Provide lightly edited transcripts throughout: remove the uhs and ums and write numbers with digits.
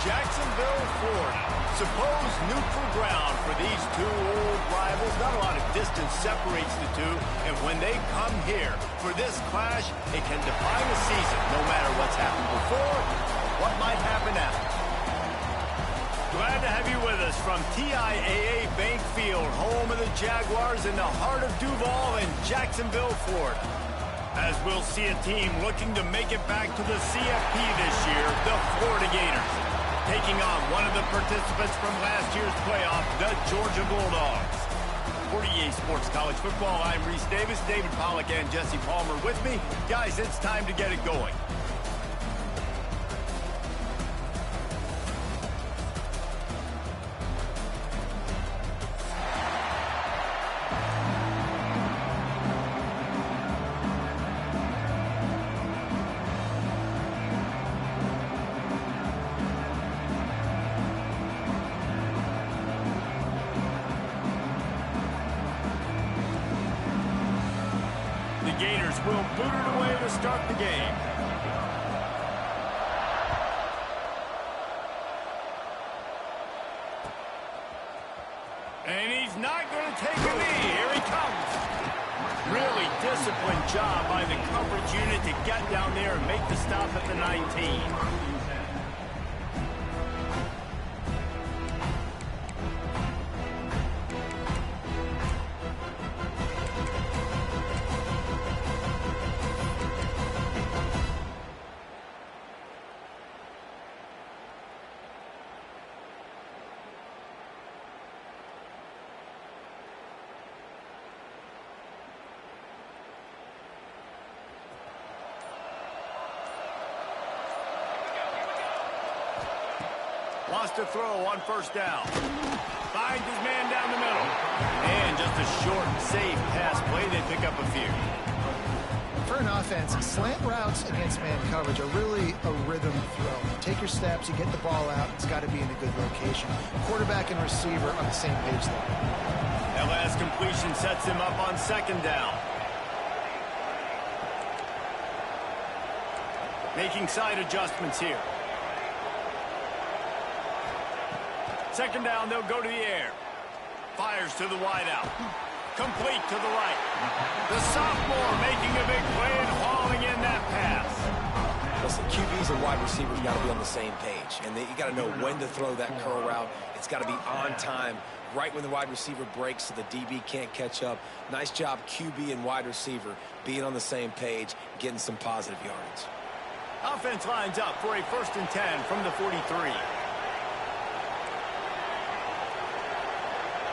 Jacksonville, Florida. Supposed neutral ground for these two old rivals. Not a lot of distance separates the two. And when they come here for this clash, it can define a season no matter what's happened before or what might happen after. Glad to have you with us from TIAA Bank Field, home of the Jaguars in the heart of Duval in Jacksonville, Florida. As we'll see a team looking to make it back to the CFP this year, the Florida Gators, taking on one of the participants from last year's playoff, the Georgia Bulldogs. For EA Sports College Football, I'm Reese Davis, David Pollack, and Jesse Palmer with me. Guys, it's time to get it going. Gators will boot it away to start the game. And he's not going to take a knee. Here he comes. Really disciplined job by the coverage unit to get down there and make the stop at the 19. Wants to throw on first down. Finds his man down the middle. And just a short, safe pass play. They pick up a few. For an offense, slant routes against man coverage are really a rhythm throw. Take your steps, you get the ball out, it's got to be in a good location. Quarterback and receiver on the same page there. That last completion sets him up on second down. Making side adjustments here. Second down, they'll go to the air. Fires to the wideout. Complete to the right. The sophomore making a big play and hauling in that pass. Listen, QBs and wide receivers got to be on the same page. And you got to know when to throw that curl route. It's got to be on time, right when the wide receiver breaks so the DB can't catch up. Nice job, QB and wide receiver, being on the same page, getting some positive yardage. Offense lines up for a 1st and 10 from the 43.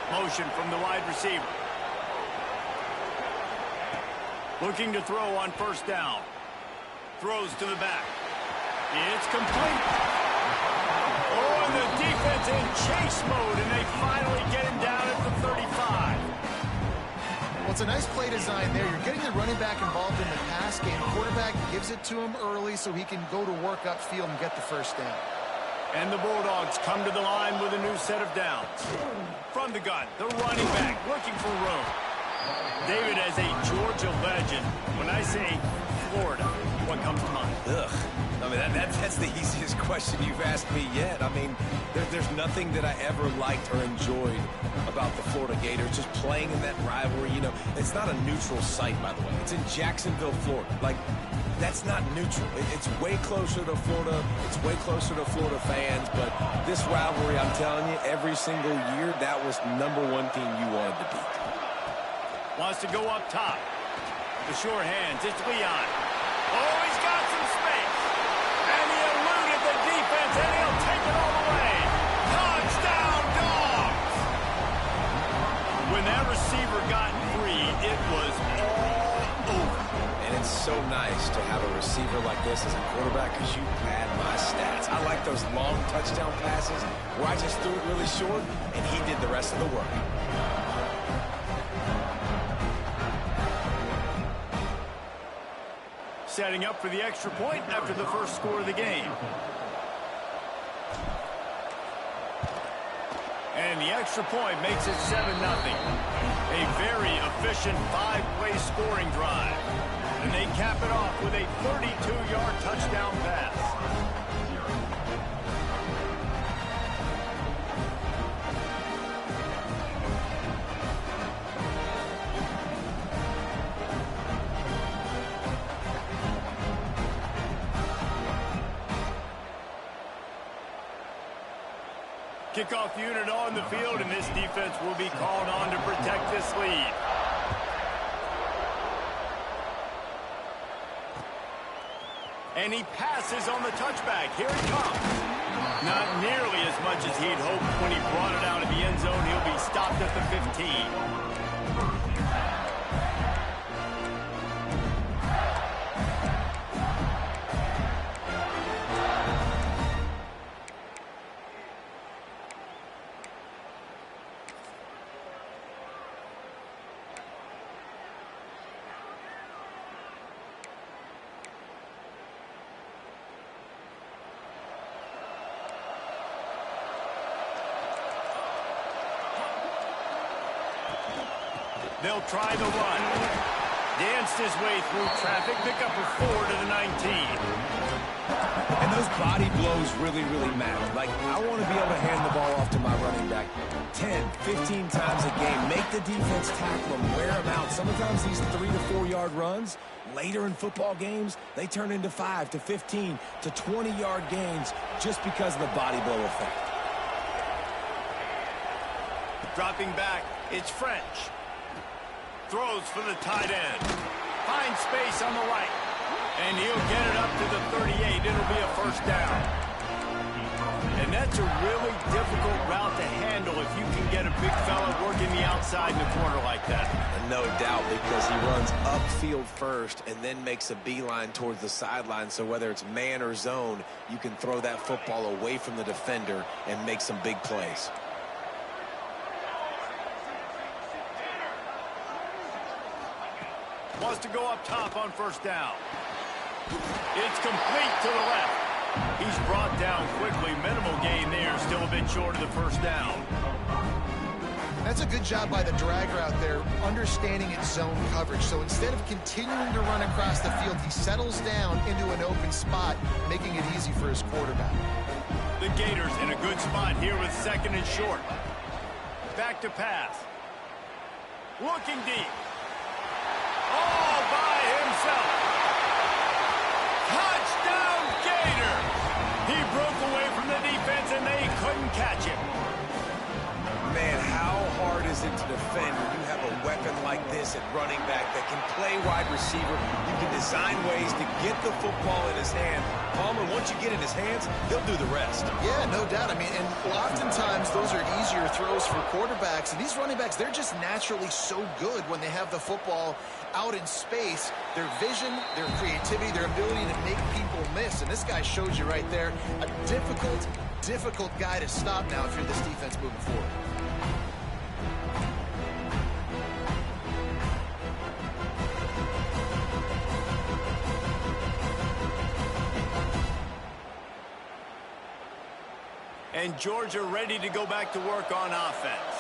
Motion from the wide receiver. Looking to throw on first down. Throws to the back. It's complete. Oh, and the defense in chase mode, and they finally get him down at the 35. Well, it's a nice play design there. You're getting the running back involved in the pass game. Quarterback gives it to him early so he can go to work upfield and get the first down. And the Bulldogs come to the line with a new set of downs. From the gun, the running back looking for room. David, as a Georgia legend, when I say Florida, what comes to mind? Ugh. I mean, that's the easiest question you've asked me yet. I mean, there's nothing that I ever liked or enjoyed about the Florida Gators. Just playing in that rivalry, you know. It's not a neutral site, by the way. It's in Jacksonville, Florida. Like, that's not neutral. It's way closer to Florida. It's way closer to Florida fans. But this rivalry, I'm telling you, every single year, that was #1 team you wanted to beat. Wants to go up top. The sure hands. It's Leon. Oh, he's got some space. And he eluded the defense, and he'll take it all the way. Touchdown, Dogs! When that receiver got free, it was all over. And it's so nice to have a receiver like this as a quarterback because you pad my stats. I like those long touchdown passes where I just threw it really short, and he did the rest of the work. Setting up for the extra point after the first score of the game. And the extra point makes it 7-0. A very efficient 5-play scoring drive. And they cap it off with a 32-yard touchdown pass. Kickoff unit on the field, and this defense will be called on to protect this lead. And he passes on the touchback. Here it comes. Not nearly as much as he'd hoped when he brought it out of the end zone. He'll be stopped at the 15. They'll try the run. Danced his way through traffic. Pick up a 4 to the 19. And those body blows really, really matter. Like, I want to be able to hand the ball off to my running back 10, 15 times a game. Make the defense tackle him, wear him out. Sometimes these 3 to 4 yard runs, later in football games, they turn into 5 to 15 to 20 yard gains just because of the body blow effect. Dropping back, it's French. Throws for the tight end. Finds space on the right. And he'll get it up to the 38. It'll be a first down. And that's a really difficult route to handle if you can get a big fella working the outside in the corner like that. No doubt, because he runs upfield first and then makes a beeline towards the sideline. So whether it's man or zone, you can throw that football away from the defender and make some big plays. Wants to go up top on first down. It's complete to the left. He's brought down quickly. Minimal gain there. Still a bit short of the first down. That's a good job by the drag route there, understanding its zone coverage. So instead of continuing to run across the field, he settles down into an open spot, making it easy for his quarterback. The Gators in a good spot here with second and short. Back to pass. Looking deep. All by himself. Touchdown, Gator! He broke away from the defense, and they couldn't catch him. Man, how hard is it to defend when you have a weapon like this at running back that can play wide receiver? You can design ways to get the football in his hand. Palmer, once you get in his hands, he'll do the rest. Yeah, no doubt. I mean, and oftentimes those are easier throws for quarterbacks. And these running backs, they're just naturally so good when they have the football out in space. Their vision, their creativity, their ability to make people miss. And this guy shows you right there, a difficult guy to stop now if you're this defense moving forward. And Georgia ready to go back to work on offense.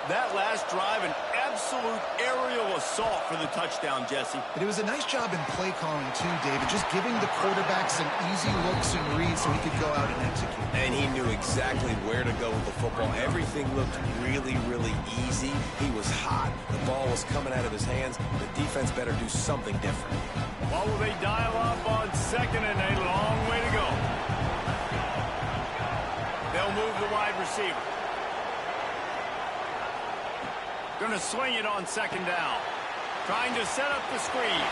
That last drive, an absolute aerial assault for the touchdown, Jesse. And it was a nice job in play calling too, David, just giving the quarterback some easy looks and reads so he could go out and execute. And he knew exactly where to go with the football. Everything looked really, really easy. He was hot. The ball was coming out of his hands. The defense better do something different. What will they dial up on second and a long way to go? They'll move the wide receiver. Going to swing it on second down. Trying to set up the screen.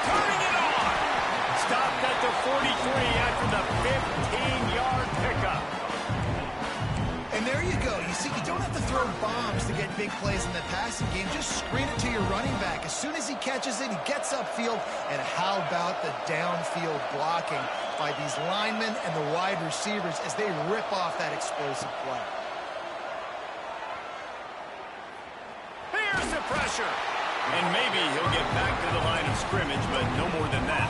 Turning it on. Stopped at the 43 after the 15-yard pickup. And there you go. You see, you don't have to throw bombs to get big plays in the passing game. Just screen it to your running back. As soon as he catches it, he gets upfield. And how about the downfield blocking by these linemen and the wide receivers as they rip off that explosive play. Here's the pressure. And maybe he'll get back to the line of scrimmage, but no more than that.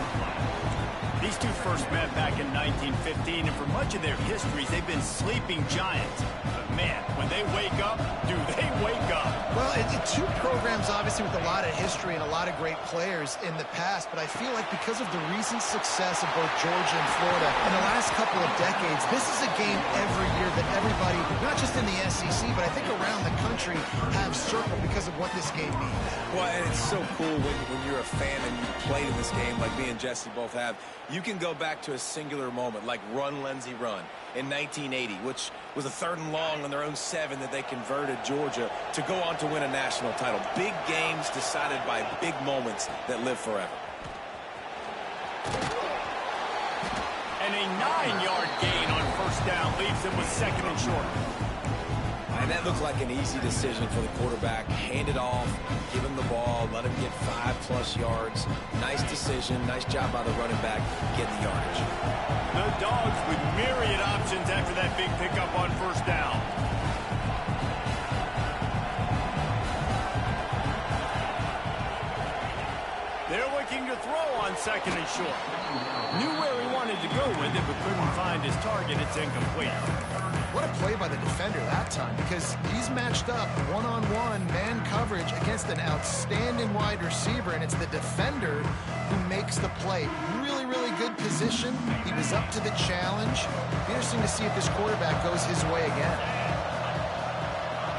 These two first met back in 1915, and for much of their histories, they've been sleeping giants. But man, when they wake up, do they wake up? Well, two programs obviously with a lot of history and a lot of great players in the past, but I feel like because of the recent success of both Georgia and Florida in the last couple of decades, this is a game every year that everybody, not just in the SEC, but I think around the country have circled because of what this game means. Well, and it's so cool when you're a fan and you played in this game like me and Jesse both have. You can go back to a singular moment like Run, Lindsey, Run in 1980, which was a 3rd and long on their own 7 that they converted Georgia to go on to win a national title. Big games decided by big moments that live forever. And a 9-yard gain on first down leaves them with 2nd and short. And that looked like an easy decision for the quarterback. Hand it off, give him the ball, let him get 5+ yards. Nice decision, nice job by the running back getting the yardage. The Dogs with myriad options after that big pickup on first down. They're looking to throw on 2nd and short. Knew where he wanted to go with it, but couldn't find his target. It's incomplete. What a play by the defender that time, because he's matched up one-on-one man coverage against an outstanding wide receiver, and it's the defender who makes the play. Really, really good position. He was up to the challenge. Interesting to see if this quarterback goes his way again.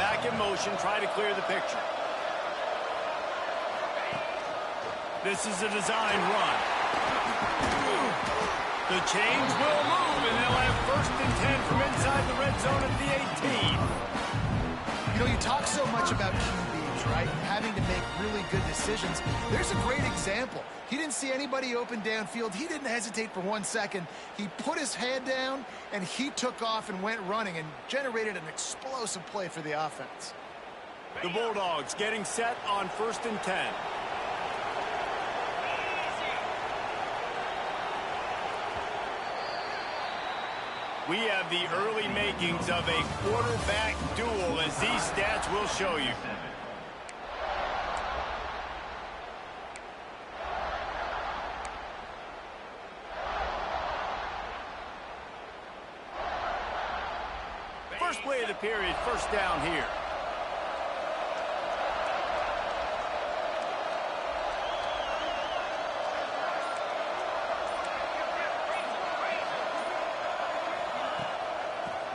Back in motion, try to clear the picture. This is a design run. The chains will move, and they'll have 1st and 10 from inside the red zone at the 18. You know, you talk so much about QBs, right? Having to make really good decisions. There's a great example. He didn't see anybody open downfield. He didn't hesitate for 1 second. He put his head down, and he took off and went running and generated an explosive play for the offense. The Bulldogs getting set on 1st and 10. We have the early makings of a quarterback duel, as these stats will show you. First play of the period, first down here.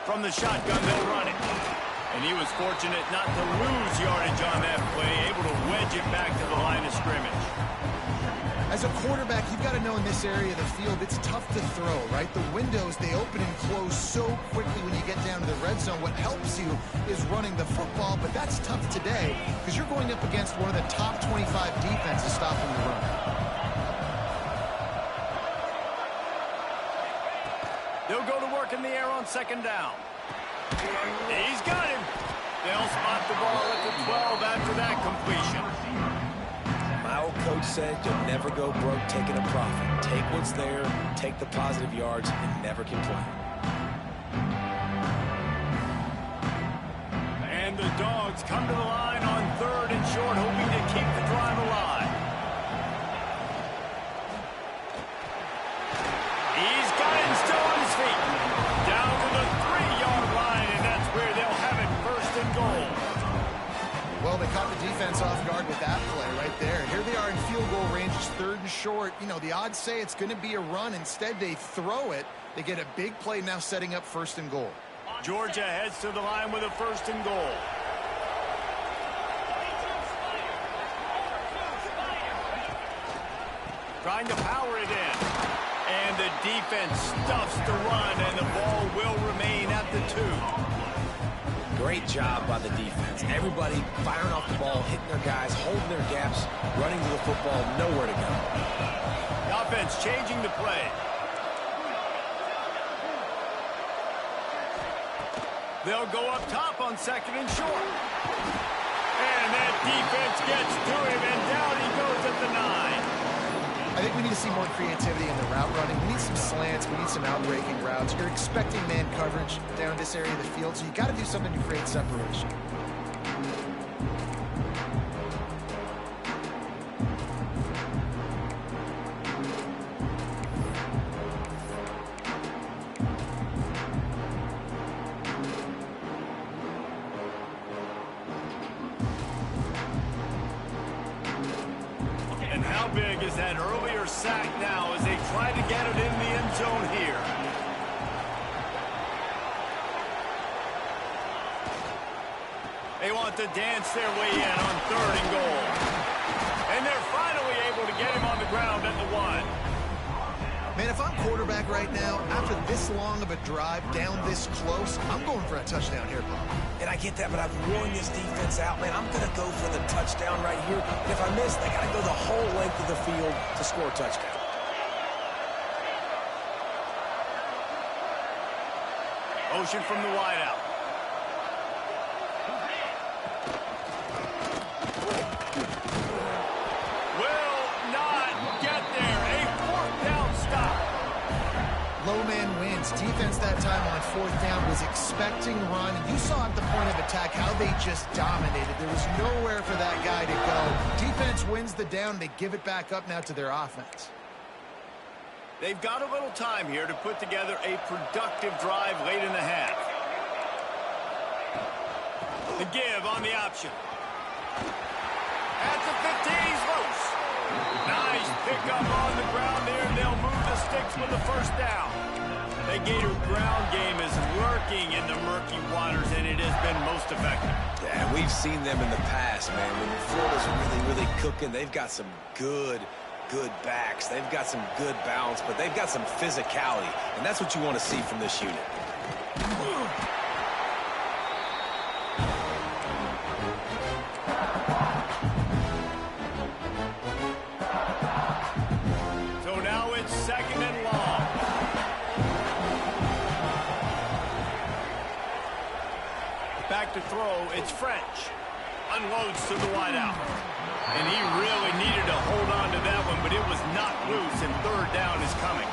From the shotgun, they'll run it. And he was fortunate not to lose yardage on that play, able to wedge it back to the line of scrimmage. As a quarterback, you've got to know in this area of the field, it's tough to throw, right? The windows, they open and close so quickly when you get down to the red zone. What helps you is running the football, but that's tough today because you're going up against one of the top 25 defenses stopping the run. They'll go to work in the air on 2nd down. He's got him. They'll spot the ball at the 12 after that completion. My old coach said you'll never go broke taking a profit. Take what's there, take the positive yards, and never complain. And the Dogs come to the line on 3rd and short, hoping to keep the drive alive. He's got him still on his feet. Down to the 3-yard line, and that's where they'll have it 1st and goal. Well, they caught the defense off guard with that play right there. Here they are in field goal range, 3rd and short. You know, the odds say it's going to be a run. Instead, they throw it. They get a big play now setting up 1st and goal. Georgia heads to the line with a 1st and goal. Trying to power it in. And the defense stuffs the run, and the ball will remain at the 2. Great job by the defense. Everybody firing off the ball, hitting their guys, holding their gaps, running to the football, nowhere to go. The offense changing the play. They'll go up top on 2nd and short. And that defense gets to him, and down he goes at the 9. I think we need to see more creativity in the route running. We need some slants. We need some out-breaking routes. You're expecting man coverage down this area of the field, so you got to do something to create separation. And how big is that earlier sack now as they try to get it in the end zone here? They want to dance their way in on 3rd and goal. And they're finally able to get him on the ground at the 1. Man, if I'm quarterback right now, after this long of a drive down this close, I'm going for a touchdown here, Bob. And I get that, but I've worn this defense out, man. I'm going to go for the touchdown right here. And if I miss, they got to go the whole length of the field to score a touchdown. Motion from the wideout. Will not get there. A 4th down stop. Low man wins. Defense that time on 4th down was expecting run. You saw at the point of attack how they just dominated. There was nowhere for that guy to go. Defense wins the down. They give it back up now to their offense. They've got a little time here to put together a productive drive late in the half. The give on the option. At the 50, he's loose. Nice pickup on the ground there. They'll move the sticks for the 1st down. The Gator ground game is working in the murky waters, and it has been most effective. Yeah, we've seen them in the past, man. When Florida's really cooking, they've got some good backs. They've got some good balance, but they've got some physicality, and that's what you want to see from this unit. So now it's 2nd and long. Back to throw, it's French. Unloads to the wideout. And he really needed to hold on to that one, but it was not loose, and 3rd down is coming.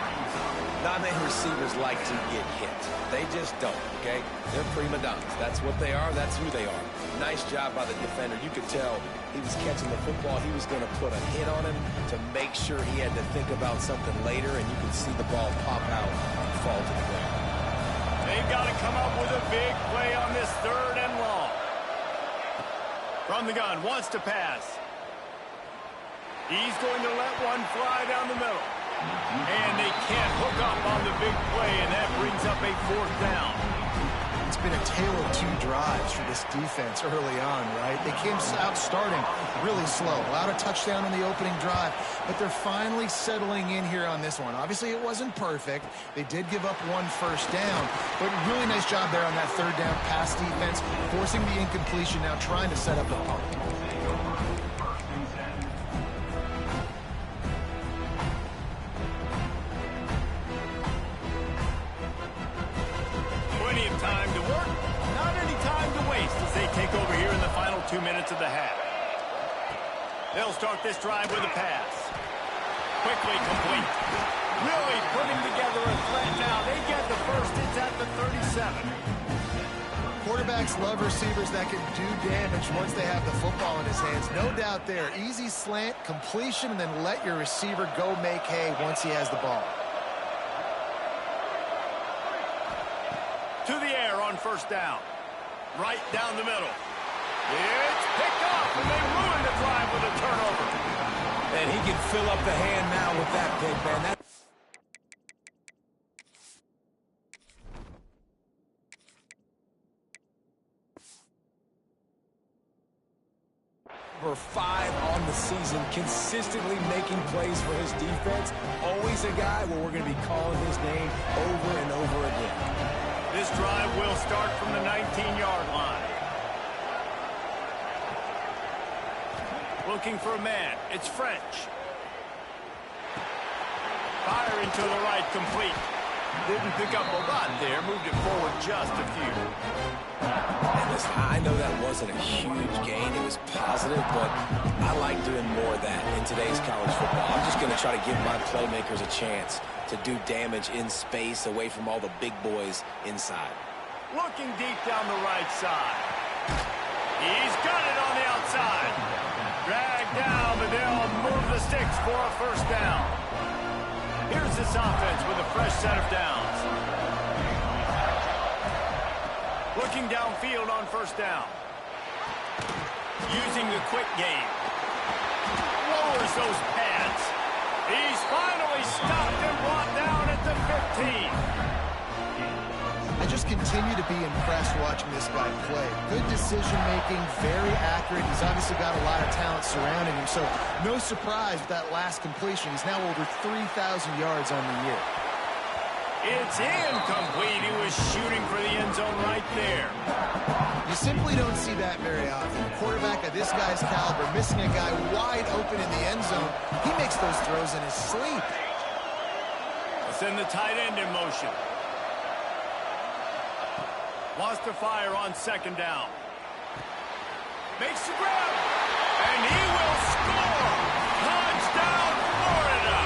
Not many receivers like to get hit. They just don't, okay? They're prima donnas. That's what they are. That's who they are. Nice job by the defender. You could tell he was catching the football. He was going to put a hit on him to make sure he had to think about something later, and you could see the ball pop out and fall to the ground. They've got to come up with a big play on this 3rd and long. From the gun, wants to pass. He's going to let one fly down the middle. And they can't hook up on the big play, and that brings up a 4th down. It's been a tale of 2 drives for this defense early on, right? They came out starting really slow. Allowed a touchdown on the opening drive, but they're finally settling in here on this one. Obviously, it wasn't perfect. They did give up 1 first down, but really nice job there on that 3rd down pass defense, forcing the incompletion, now trying to set up a punt. Time to work, not any time to waste as they take over here in the final 2 minutes of the half. They'll start this drive with a pass. Quickly complete. Really putting together a threat now. They get the first. It's at the 37. Quarterbacks love receivers that can do damage once they have the football in his hands. No doubt there. Easy slant, completion, and then let your receiver go make hay once he has the ball. To the air on 1st down. Right down the middle. It's picked off, and they ruin the drive with a turnover. And he can fill up the hand now with that pick, man. Number 5 on the season, consistently making plays for his defense. Always a guy where we're going to be calling his name over and over again. This drive will start from the 19-yard line. Looking for a man. It's French. Firing to the right, complete. Didn't pick up a lot there. Moved it forward just a few. And listen, I know that wasn't a huge gain. It was positive, but I like doing more of that in today's college football. I'm just going to try to give my playmakers a chance to do damage in space away from all the big boys inside. Looking deep down the right side. He's got it on the outside. Dragged down, but they'll move the sticks for a 1st down. Here's this offense with a fresh set of downs. Looking downfield on 1st down. Using the quick game. Lowers those pads. He's finally stopped and brought down at the 15. I just continue to be impressed watching this guy play. Good decision-making, very accurate. He's obviously got a lot of talent surrounding him, so no surprise with that last completion. He's now over 3,000 yards on the year. It's incomplete. He was shooting for the end zone right there. You simply don't see that very often. A quarterback of this guy's caliber missing a guy wide open in the end zone. He makes those throws in his sleep. We'll send the tight end in motion. Wants to fire on second down. Makes the grab. And he will score. Touchdown, Florida.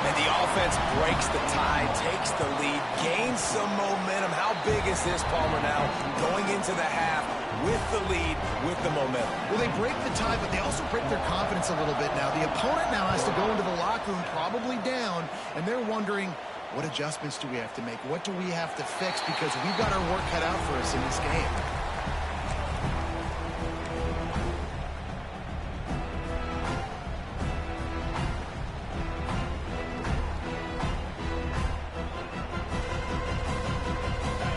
And the offense breaks the tie, takes the lead, gains some momentum. How big is this, Palmer, now going into the half with the lead, with the momentum? Well, they break the tie, but they also break their confidence a little bit now. The opponent now has to go into the locker room probably down, and they're wondering, what adjustments do we have to make? What do we have to fix? Because we've got our work cut out for us in this game.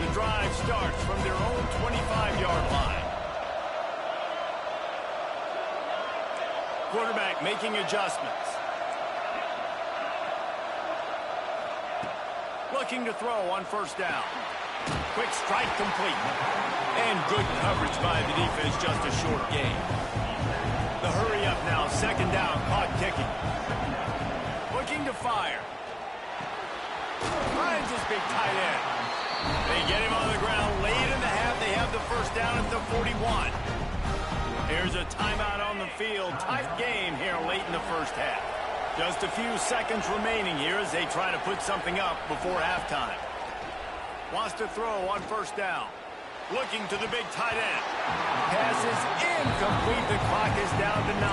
The drive starts from their own 25-yard line. Quarterback making adjustments. Looking to throw on first down. Quick strike complete. And good coverage by the defense, just a short gain. The hurry up now, second down, clock ticking. Looking to fire. Finds his big tight end. They get him on the ground late in the half. They have the first down at the 41. Here's a timeout on the field. Tight game here late in the first half. Just a few seconds remaining here as they try to put something up before halftime. Wants to throw on first down. Looking to the big tight end. Pass is incomplete. The clock is down to 9.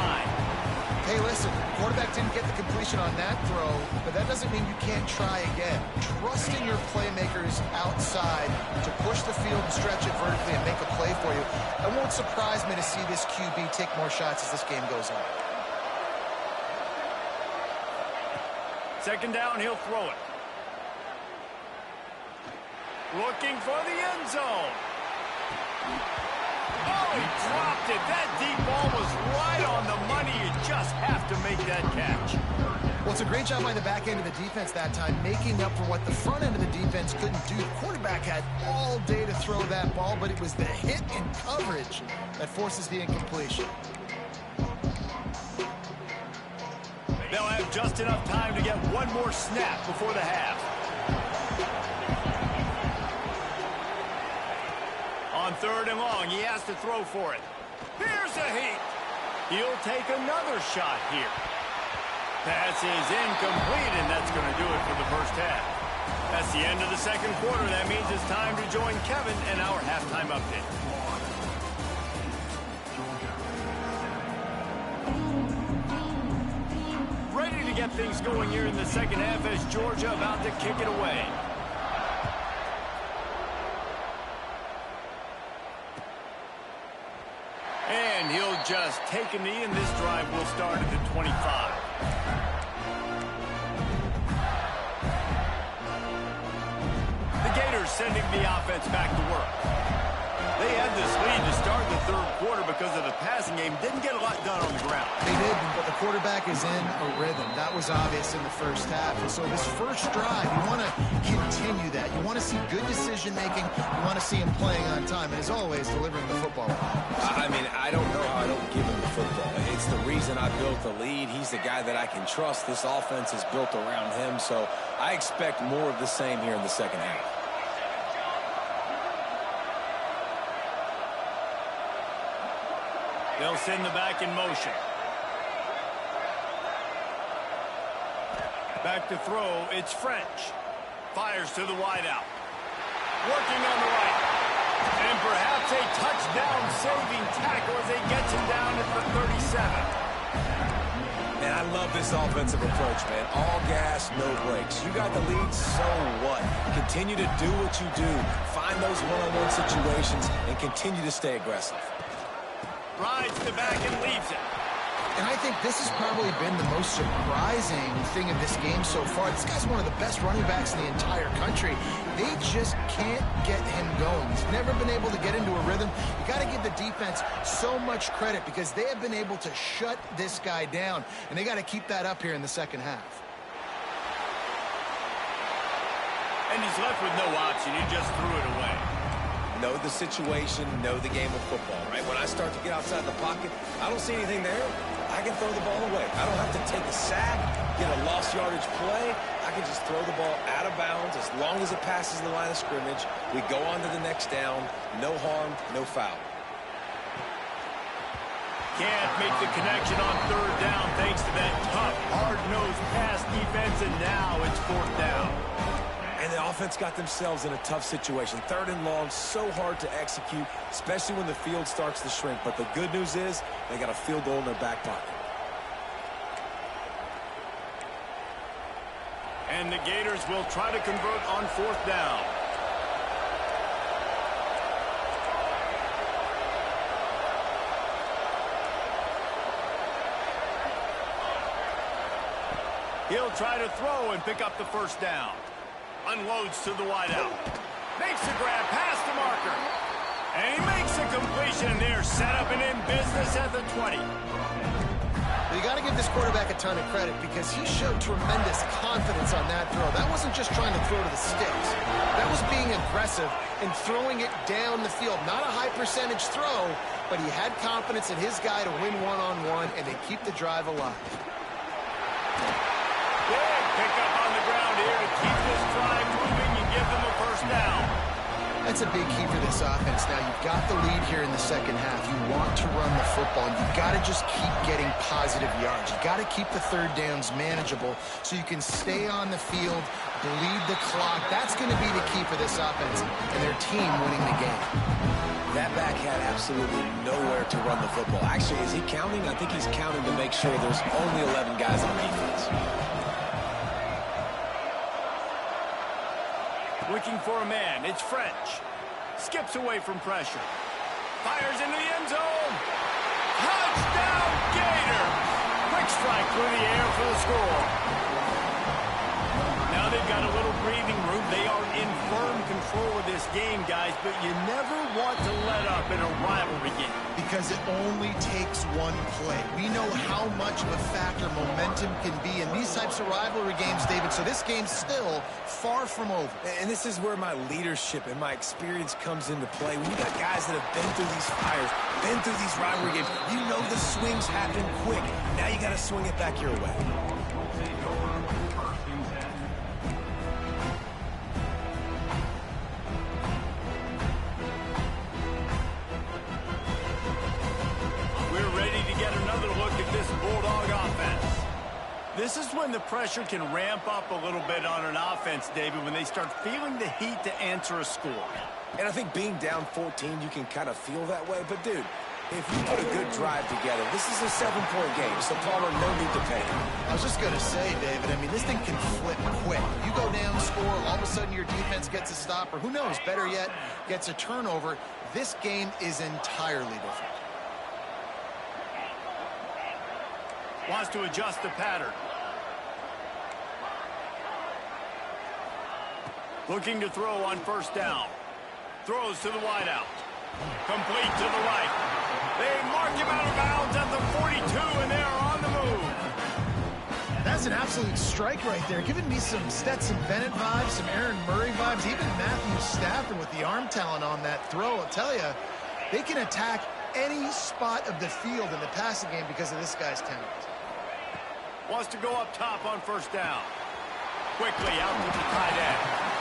Hey, listen, quarterback didn't get the completion on that throw, but that doesn't mean you can't try again. Trusting your playmakers outside to push the field and stretch it vertically and make a play for you. It won't surprise me to see this QB take more shots as this game goes on. Second down, he'll throw it. Looking for the end zone. Oh, he dropped it. That deep ball was right on the money. You just have to make that catch. Well, it's a great job by the back end of the defense that time, making up for what the front end of the defense couldn't do. The quarterback had all day to throw that ball, but it was the hit in coverage that forces the incompletion. They'll have just enough time to get one more snap before the half. On third and long, he has to throw for it. Here's a heat. He'll take another shot here. Pass is incomplete, and that's going to do it for the first half. That's the end of the second quarter. That means it's time to join Kevin and our halftime update. Ready to get things going here in the second half as Georgia about to kick it away. And he'll just take a knee, and this drive will start at the 25. The Gators sending the offense back to work. They had this lead to start the third quarter because of the passing game. Didn't get a lot done on the ground. They did, but the quarterback is in a rhythm. That was obvious in the first half. And so this first drive, you want to continue that. You want to see good decision-making. You want to see him playing on time. And as always, delivering the football. I mean, I don't know how I don't give him the football. It's the reason I built the lead. He's the guy that I can trust. This offense is built around him. So I expect more of the same here in the second half. They'll send the back in motion. Back to throw, it's French. Fires to the wideout. Working on the right. And perhaps a touchdown-saving tackle as they get him down at the 37. And I love this offensive approach, man. All gas, no brakes. You got the lead, so what? Continue to do what you do. Find those one-on-one situations and continue to stay aggressive. Rides the back and leaves it. And I think this has probably been the most surprising thing of this game so far. This guy's one of the best running backs in the entire country. They just can't get him going. He's never been able to get into a rhythm. You got to give the defense so much credit because they have been able to shut this guy down, and they got to keep that up here in the second half. And he's left with no option. He just threw it away. Know the situation, know the game of football, right? When I start to get outside the pocket, I don't see anything there. I can throw the ball away. I don't have to take a sack, get a lost yardage play. I can just throw the ball out of bounds as long as it passes the line of scrimmage. We go on to the next down. No harm, no foul. Can't make the connection on third down thanks to that tough, hard-nosed pass defense, and now it's fourth down. And the offense got themselves in a tough situation. Third and long, so hard to execute, especially when the field starts to shrink. But the good news is they got a field goal in their back pocket. And the Gators will try to convert on fourth down. He'll try to throw and pick up the first down. Unloads to the wideout. Makes a grab past the marker. And he makes a completion. They're set up and in business at the 20. You got to give this quarterback a ton of credit because he showed tremendous confidence on that throw. That wasn't just trying to throw to the sticks. That was being aggressive and throwing it down the field. Not a high percentage throw, but he had confidence in his guy to win one-on-one, and they keep the drive alive. Big pickup on the ground here to keep this drive moving and give them a first down. That's a big key for this offense. Now, you've got the lead here in the second half. You want to run the football. You've got to just keep getting positive yards. You've got to keep the third downs manageable so you can stay on the field, bleed the clock. That's going to be the key for this offense and their team winning the game. That back had absolutely nowhere to run the football. Actually, is he counting? I think he's counting to make sure there's only 11 guys on defense. Looking for a man. It's French. Skips away from pressure. Fires into the end zone. Touchdown, Gators! Quick strike through the air for the score. Now they've got a little breathing room. They are in firm control of this game, guys, but you never want to let up in a rivalry game. Because it only takes one play. We know how much of a factor momentum can be in these types of rivalry games, David, so this game's still far from over. And this is where my leadership and my experience comes into play. When you got guys that have been through these fires, been through these rivalry games, you know the swings happen quick. Now you got to swing it back your way. This is when the pressure can ramp up a little bit on an offense, David, when they start feeling the heat to answer a score. And I think being down 14, you can kind of feel that way. But, dude, if you put a good drive together, this is a 7-point game, so Palmer, no need to panic. I was just going to say, David, I mean, this thing can flip quick. You go down, score, all of a sudden your defense gets a stop, or who knows, better yet, gets a turnover. This game is entirely different. Wants to adjust the pattern. Looking to throw on first down. Throws to the wideout. Complete to the right. They mark him out of bounds at the 42, and they are on the move. That's an absolute strike right there. Giving me some Stetson Bennett vibes, some Aaron Murray vibes, even Matthew Stafford with the arm talent on that throw. I'll tell you, they can attack any spot of the field in the passing game because of this guy's talent. Wants to go up top on first down. Quickly out to the tight end.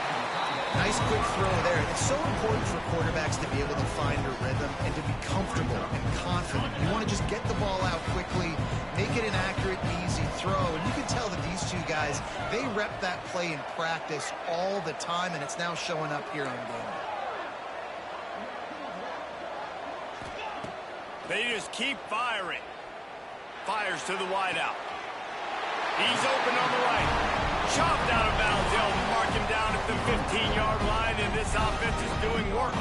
Nice quick throw there. It's so important for quarterbacks to be able to find a rhythm and to be comfortable and confident. You want to just get the ball out quickly, make it an accurate, easy throw. And you can tell that these two guys, they rep that play in practice all the time, and it's now showing up here on game day. They just keep firing. Fires to the wideout. He's open on the right. Chopped out of bounds. They'll mark him down at the 15-yard line, and this offense is doing work.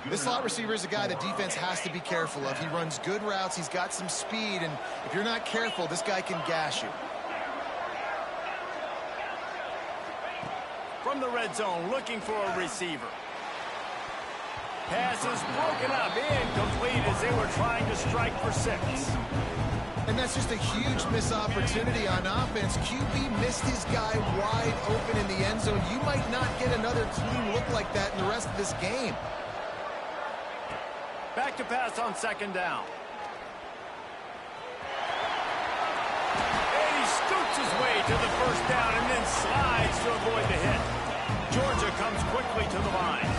This slot receiver is a guy the defense has to be careful of. He runs good routes. He's got some speed, and if you're not careful, this guy can gash you. From the red zone, looking for a receiver. Pass is broken up, incomplete as they were trying to strike for 6. And that's just a huge missed opportunity on offense. QB missed his guy wide open in the end zone. You might not get another clean look like that in the rest of this game. Back to pass on 2nd down. And he scoots his way to the 1st down and then slides to avoid the hit. Georgia comes quickly to the line.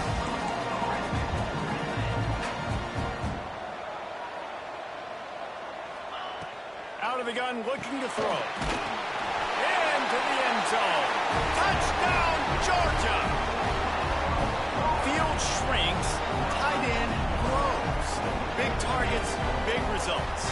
Out of the gun, looking to throw. Into the end zone. Touchdown, Georgia! Field shrinks, tight end grows. Big targets, big results.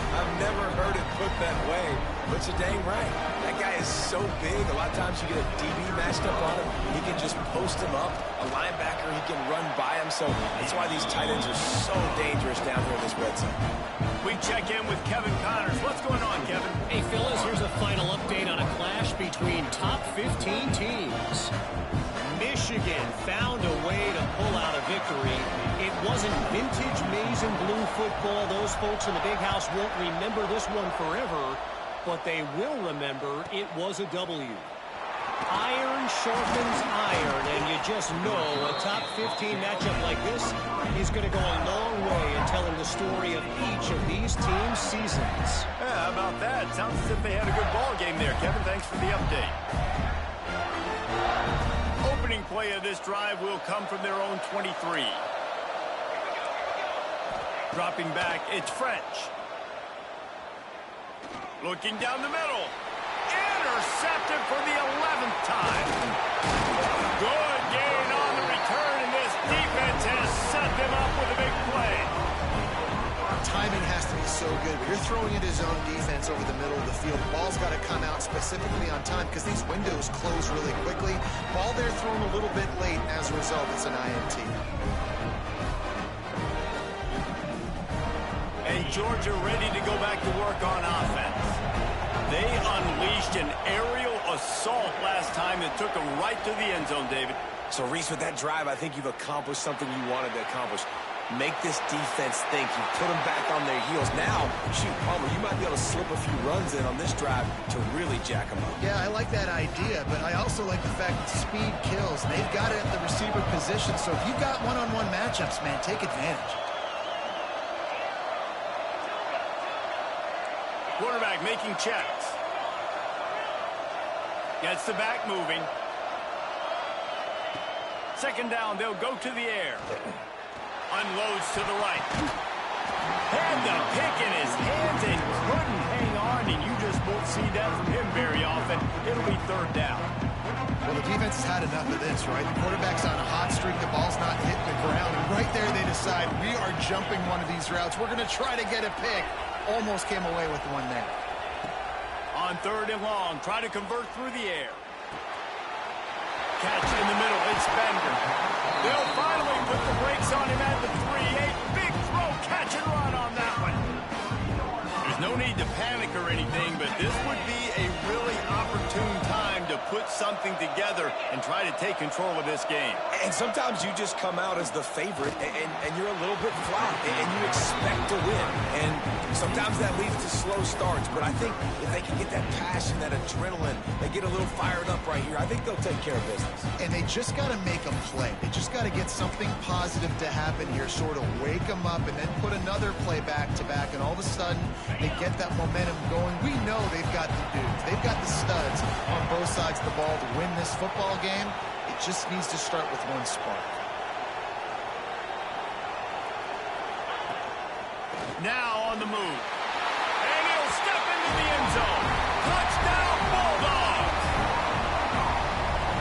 I've never heard it put that way, but you're dang right. That guy is so big, a lot of times you get a DB matched up on him. He can just post him up. A linebacker, he can run by him. So that's why these tight ends are so dangerous down here in this red zone. We check in with Kevin Connors. What's going on, Kevin? Hey, Phyllis, here's a final update on a clash between top 15 teams. Michigan found a way to pull out a victory. It wasn't vintage maize and blue football. Those folks in the big house won't remember this one forever, but they will remember it was a W. Iron sharpens iron, and you just know a top 15 matchup like this is going to go a long way in telling the story of each of these teams' seasons. Yeah, how about that? Sounds as if they had a good ball game there. Kevin, thanks for the update. Opening play of this drive will come from their own 23. Dropping back, it's French. Looking down the middle. Intercepted for the 11th time. Good gain on the return, and this defense has set them up with a big play. Timing has to be so good. You're throwing at his own defense over the middle of the field. The ball's got to come out specifically on time because these windows close really quickly. Ball there thrown a little bit late, and as a result, it's an INT. And Georgia ready to go back to work on offense. They unleashed an aerial assault last time that took them right to the end zone, David. So, Reese, with that drive, I think you've accomplished something you wanted to accomplish. Make this defense think. You put them back on their heels. Now, shoot, Palmer, you might be able to slip a few runs in on this drive to really jack them up. Yeah, I like that idea, but I also like the fact that speed kills. And they've got it at the receiver position, so if you've got one-on-one matchups, man, take advantage. Quarterback making checks. Gets the back moving. 2nd down, they'll go to the air. Unloads to the right. Had the pick in his hands and couldn't hang on, and you just won't see that from him very often. It'll be 3rd down. Well, the defense has had enough of this, right? The quarterback's on a hot streak. The ball's not hitting the ground. And right there, they decide, we are jumping one of these routes. We're going to try to get a pick. Almost came away with one there. On 3rd and long, try to convert through the air. Catch in the middle, it's Bender. They'll finally put the brakes on him at the 3-8. Big throw, catch and run on that one. There's no need to panic or anything, but this would be a really opportune time to put something together and try to take control of this game. And sometimes you just come out as the favorite, and you're a little bit flat, and you expect to win. And sometimes that leads to slow starts, but I think if they can get that passion, that adrenaline, they get a little fired up right here, I think they'll take care of business. And they just got to make a play. They just got to get something positive to happen here, sort of wake them up, and then put another play back-to-back, and all of a sudden they get that momentum going. We know they've got the dudes. They've got the studs on both sides of the ball to win this football game. It just needs to start with one spark. Now on the move. And he'll step into the end zone. Touchdown, Bulldogs!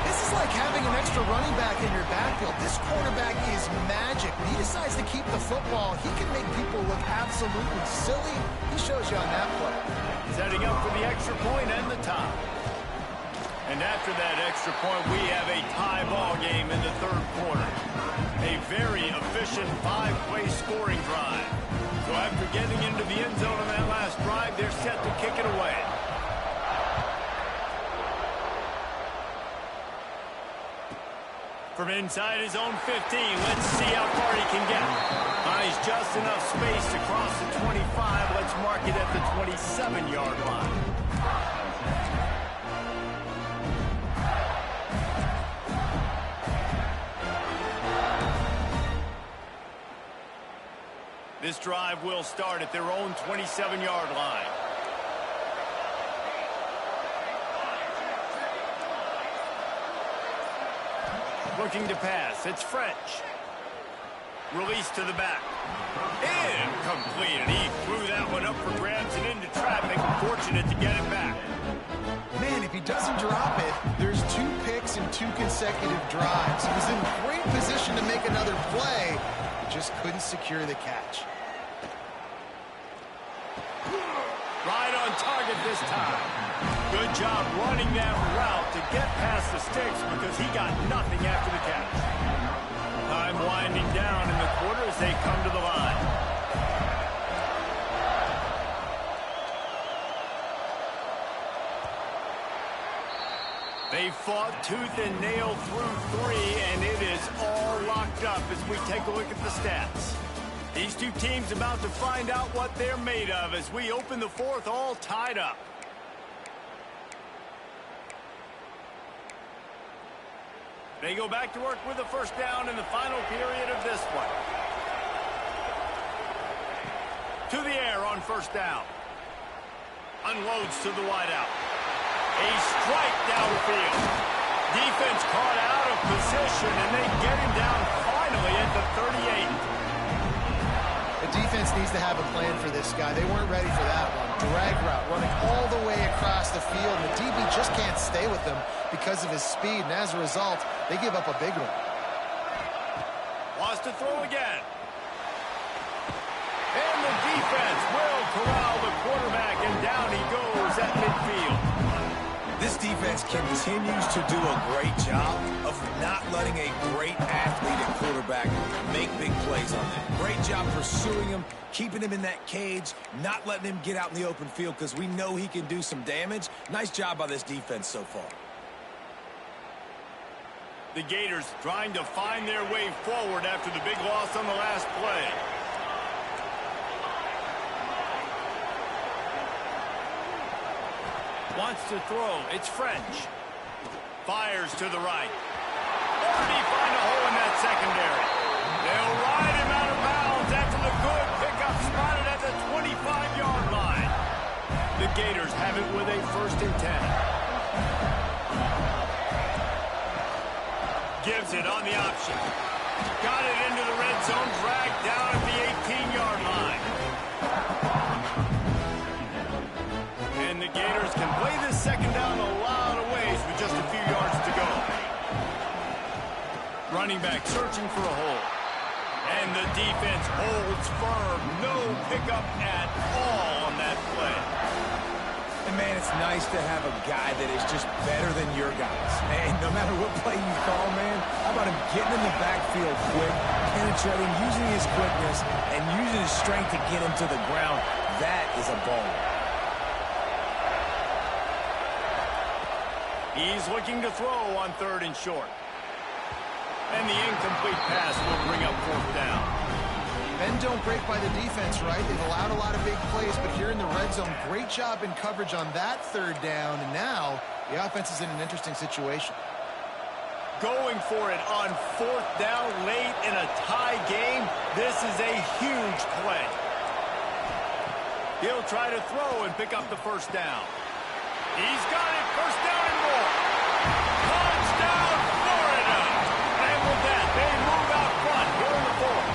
This is like having an extra running back in your backfield. This quarterback is magic. When he decides to keep the football, he can make people look absolutely silly. He shows you on that play. Setting up for the extra point and the tie. And after that extra point, we have a tie ball game in the third quarter. A very efficient 5-play scoring drive. So after getting into the end zone on that last drive, they're set to kick it away. From inside his own 15, let's see how far he can get. Finds just enough space to cross the 25. Let's mark it at the 27-yard line. This drive will start at their own 27-yard line. Looking to pass. It's French. Release to the back. Incomplete. And he threw that one up for grabs and into traffic. Fortunate to get it back. Man, if he doesn't drop it, there's 2 picks in 2 consecutive drives. He was in great position to make another play. Just couldn't secure the catch. Right on target this time. Good job running that route to get past the sticks because he got nothing after the catch. Time winding down in the quarter as they come to the line. They fought tooth and nail through 3, and it is all locked up as we take a look at the stats. These two teams about to find out what they're made of as we open the fourth all tied up. They go back to work with a first down in the final period of this one. To the air on first down. Unloads to the wideout. A strike downfield. Defense caught out of position, and they get him down finally at the 38. The defense needs to have a plan for this guy. They weren't ready for that one. Drag route, running all the way across the field. And the DB just can't stay with him because of his speed. And as a result, they give up a big one. Wants to throw again. And the defense will corral the quarterback, and down he goes at midfield. This defense continues to do a great job of not letting a great athlete at quarterback make big plays on them. Great job pursuing him, keeping him in that cage, not letting him get out in the open field because we know he can do some damage. Nice job by this defense so far. The Gators trying to find their way forward after the big loss on the last play. Wants to throw. It's French. Fires to the right. Or did he find a hole in that secondary? They'll ride him out of bounds after the good pickup spotted at the 25-yard line. The Gators have it with a 1st and 10. Gives it on the option. Got it into the red zone. Dragged down at the 18-yard line. And the Gators can play this second down a lot of ways with just a few yards to go. Running back searching for a hole. And the defense holds firm. No pickup at all on that play. And, man, it's nice to have a guy that is just better than your guys. And no matter what play you call, man, how about him getting in the backfield quick, penetrating, using his quickness, and using his strength to get him to the ground. That is a baller. He's looking to throw on 3rd and short. And the incomplete pass will bring up 4th down. Men don't break by the defense, right? They've allowed a lot of big plays, but here in the red zone, great job in coverage on that 3rd down. And now the offense is in an interesting situation. Going for it on 4th down late in a tie game. This is a huge play. He'll try to throw and pick up the 1st down. He's got it. 1st down and more. Touchdown, Florida. And with that, they move out front here in the 4th.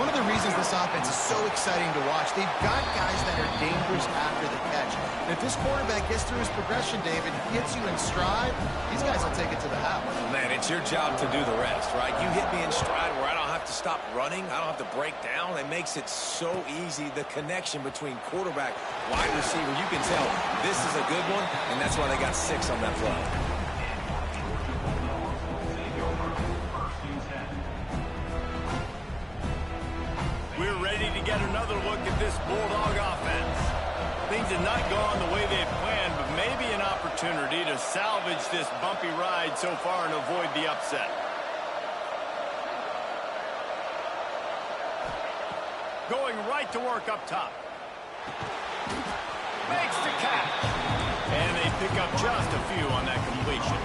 One of the reasons this offense is so exciting to watch, they've got guys that are dangerous after the catch. And if this quarterback gets through his progression, David, hits you in stride, these guys will take it to the house. Man, it's your job to do the rest, right? You hit me in stride where I don't have have to stop running. I don't have to break down. It makes it so easy. The connection between quarterback, wide receiver, you can tell this is a good one, and that's why they got 6 on that play. We're ready to get another look at this Bulldog offense. Things have not gone the way they've planned, but maybe an opportunity to salvage this bumpy ride so far and avoid the upset. Going right to work up top. Makes the catch. And they pick up just a few on that completion.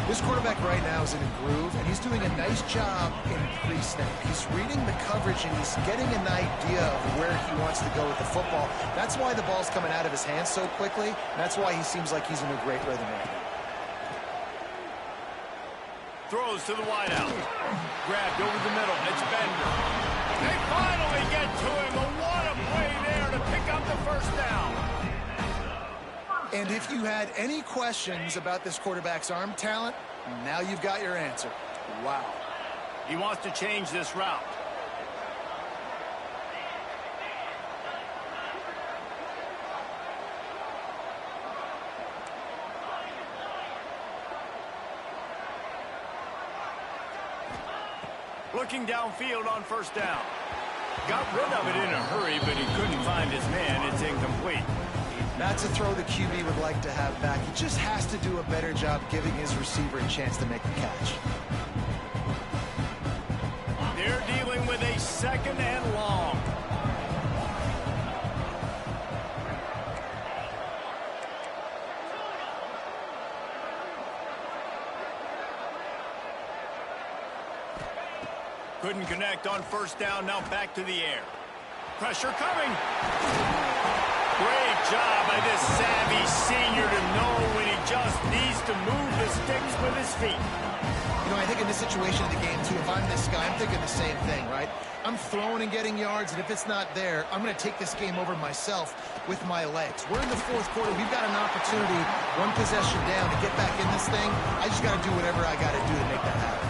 This quarterback right now is in a groove, and he's doing a nice job in pre-snap. He's reading the coverage, and he's getting an idea of where he wants to go with the football. That's why the ball's coming out of his hands so quickly. And that's why he seems like he's in a great rhythm right now. Throws to the wideout. Grabbed over the middle. It's Bender. They finally get to him. What a play there to pick up the first down. And if you had any questions about this quarterback's arm talent, now you've got your answer. Wow. He wants to change this route. Looking downfield on first down. Got rid of it in a hurry, but he couldn't find his man. It's incomplete. That's a throw the QB would like to have back. He just has to do a better job giving his receiver a chance to make the catch. They're dealing with a 2nd and long. Couldn't connect on first down. Now back to the air. Pressure coming. Great job by this savvy senior to know when he just needs to move the sticks with his feet. You know, I think in this situation of the game, too, if I'm this guy, I'm thinking the same thing, right? I'm throwing and getting yards, and if it's not there, I'm going to take this game over myself with my legs. We're in the 4th quarter. We've got an opportunity, 1 possession down, to get back in this thing. I just got to do whatever I got to do to make that happen.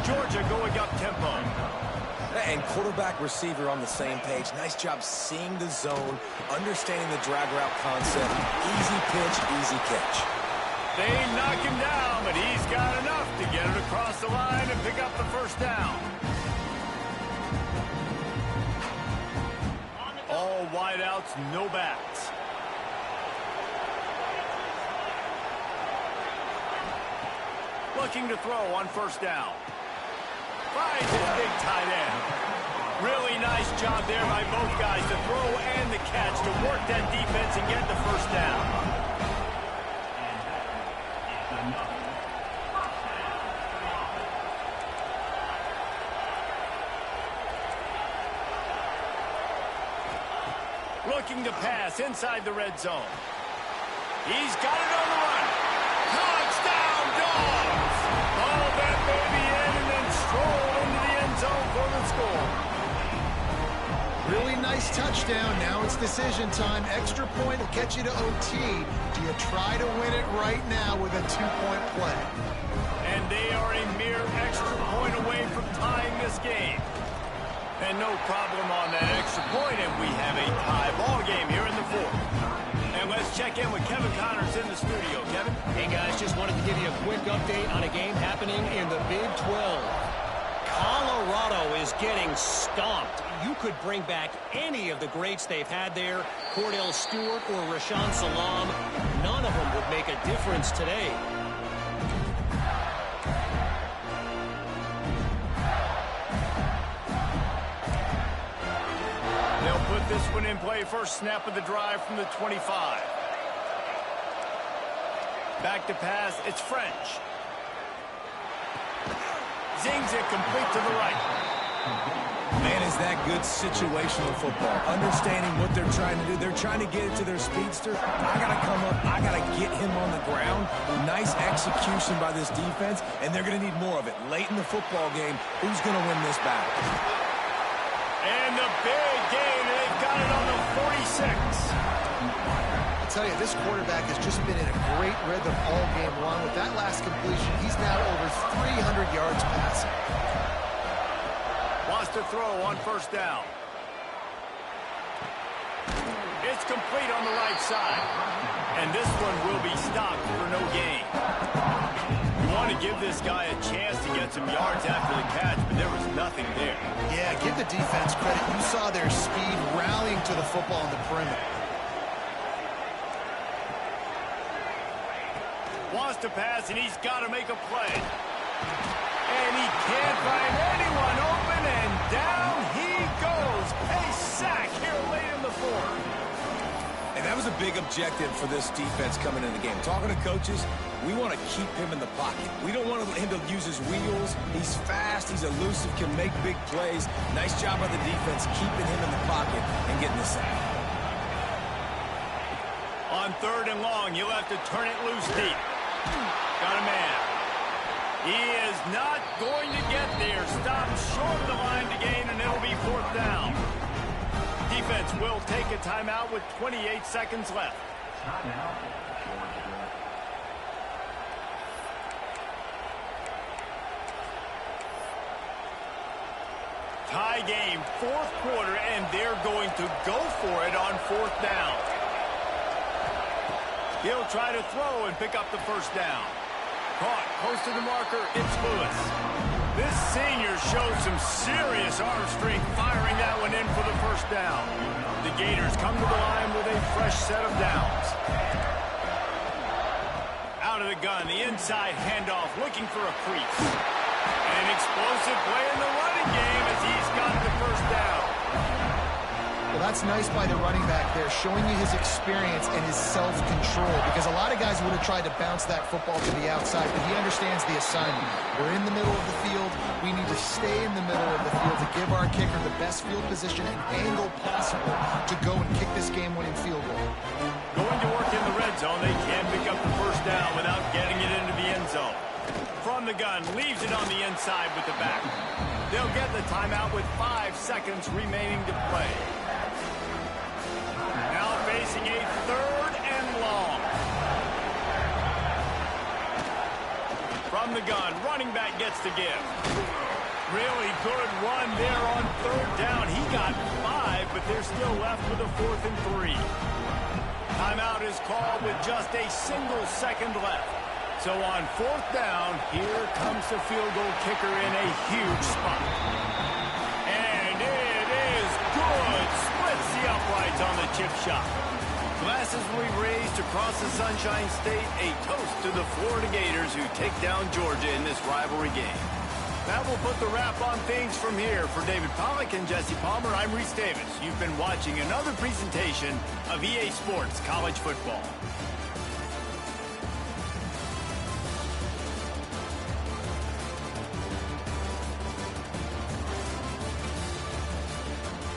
Georgia going up tempo. And quarterback receiver on the same page. Nice job seeing the zone, understanding the drag route concept. Easy pitch, easy catch. They knock him down, but he's got enough to get it across the line and pick up the first down. All wideouts, no backs. Looking to throw on first down. Finds his big tight end. Really nice job there by both guys to throw and the catch to work that defense and get the first down. Looking to pass inside the red zone. He's got it on the run. Touchdown, Dogs! All that baby in and then stroll into the end zone for the score. Really nice touchdown. Now it's decision time. Extra point will get you to OT. Do you try to win it right now with a 2-point play? And they are a mere extra point away from tying this game. And no problem on that extra point, and we have a tie ball game here in the 4th. And let's check in with Kevin Connors in the studio. Kevin? Hey, guys, just wanted to give you a quick update on a game happening in the Big 12. Colorado is getting stomped. You could bring back any of the greats they've had there, Cordell Stewart or Rashaan Salam. None of them would make a difference today. They'll put this one in play. First snap of the drive from the 25. Back to pass. It's French. Zings it complete to the right. Man, is that good situational football. Understanding what they're trying to do. They're trying to get it to their speedster. I got to come up. I got to get him on the ground. Nice execution by this defense, and they're going to need more of it. Late in the football game, who's going to win this battle? And the big gain, and they've got it on the 46. I tell you, this quarterback has just been in a great rhythm all game long. With that last completion, he's now over 300 yards passing. Wants to throw on first down. It's complete on the right side. And this one will be stopped for no gain. You want to give this guy a chance to get some yards after the catch, but there was nothing there. Yeah, give the defense credit. You saw their speed rallying to the football on the perimeter. Wants to pass, and he's got to make a play. And he can't find anyone open, and down he goes. A sack here late in the fourth. And that was a big objective for this defense coming in the game. Talking to coaches, we want to keep him in the pocket. We don't want him to use his wheels. He's fast, he's elusive, can make big plays. Nice job by the defense keeping him in the pocket and getting the sack. On 3rd and long, you'll have to turn it loose deep. Got a man. He is not going to get there. Stopped short of the line to gain, and it'll be 4th down. Defense will take a timeout with 28 seconds left. Tie game, 4th quarter, and they're going to go for it on 4th down. He'll try to throw and pick up the first down. Caught, close to the marker, it's Lewis. This senior showed some serious arm strength firing that one in for the first down. The Gators come to the line with a fresh set of downs. Out of the gun, the inside handoff, looking for a crease. An explosive play in the running game as he's got the first down. Well, that's nice by the running back there, showing you his experience and his self-control, because a lot of guys would have tried to bounce that football to the outside, but he understands the assignment. We're in the middle of the field. We need to stay in the middle of the field to give our kicker the best field position and angle possible to go and kick this game-winning field goal. Going to work in the red zone, they can pick up the first down without getting it into the end zone. From the gun, leaves it on the inside with the back. They'll get the timeout with 5 seconds remaining to play. Now facing a 3rd and long. From the gun, running back gets to give. Really good run there on 3rd down. He got 5, but they're still left with a 4th and 3. Timeout is called with just a single second left. So on 4th down, here comes the field goal kicker in a huge spot. And it is good. Splits the uprights on the chip shot. Glasses will be raised across the Sunshine State. A toast to the Florida Gators who take down Georgia in this rivalry game. That will put the wrap on things from here. For David Pollack and Jesse Palmer, I'm Reese Davis. You've been watching another presentation of EA Sports College Football.